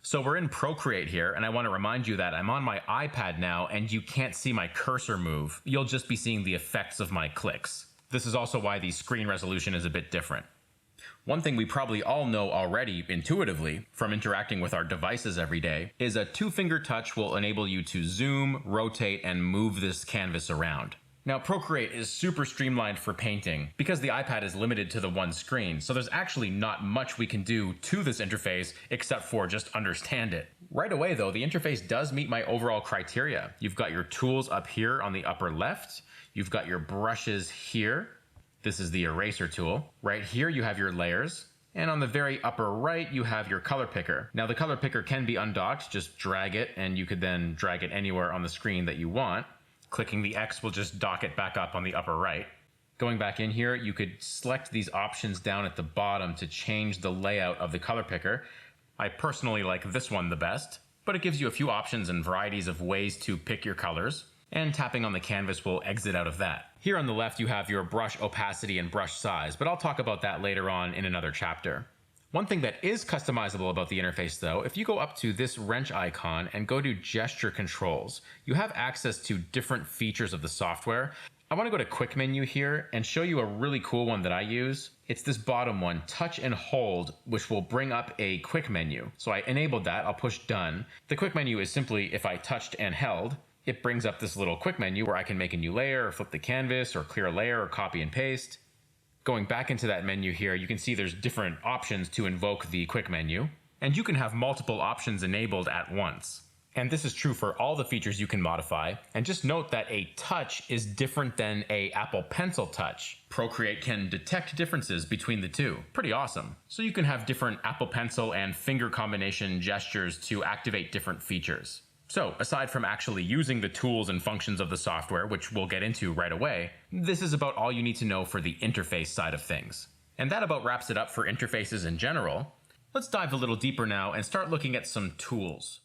So we're in Procreate here, and I want to remind you that I'm on my iPad now and you can't see my cursor move. You'll just be seeing the effects of my clicks. This is also why the screen resolution is a bit different. One thing we probably all know already intuitively from interacting with our devices every day is a two-finger touch will enable you to zoom, rotate, and move this canvas around. Now, Procreate is super streamlined for painting because the iPad is limited to the one screen, so there's actually not much we can do to this interface except for just understand it. Right away though, the interface does meet my overall criteria. You've got your tools up here on the upper left, you've got your brushes here. This is the eraser tool. Right here you have your layers, and on the very upper right you have your color picker. Now the color picker can be undocked, just drag it and you could then drag it anywhere on the screen that you want. Clicking the X will just dock it back up on the upper right. Going back in here, you could select these options down at the bottom to change the layout of the color picker. I personally like this one the best, but it gives you a few options and varieties of ways to pick your colors, and tapping on the canvas will exit out of that. Here on the left you have your brush opacity and brush size, but I'll talk about that later on in another chapter. One thing that is customizable about the interface though, if you go up to this wrench icon and go to gesture controls, you have access to different features of the software. I want to go to quick menu here and show you a really cool one that I use. It's this bottom one, touch and hold, which will bring up a quick menu. So I enabled that, I'll push done. The quick menu is simply if I touched and held, it brings up this little quick menu where I can make a new layer or flip the canvas or clear a layer or copy and paste. Going back into that menu here, you can see there's different options to invoke the quick menu, and you can have multiple options enabled at once. And this is true for all the features you can modify, and just note that a touch is different than a Apple Pencil touch. Procreate can detect differences between the two. Pretty awesome. So you can have different Apple Pencil and finger combination gestures to activate different features. So, aside from actually using the tools and functions of the software, which we'll get into right away, this is about all you need to know for the interface side of things. And that about wraps it up for interfaces in general. Let's dive a little deeper now and start looking at some tools.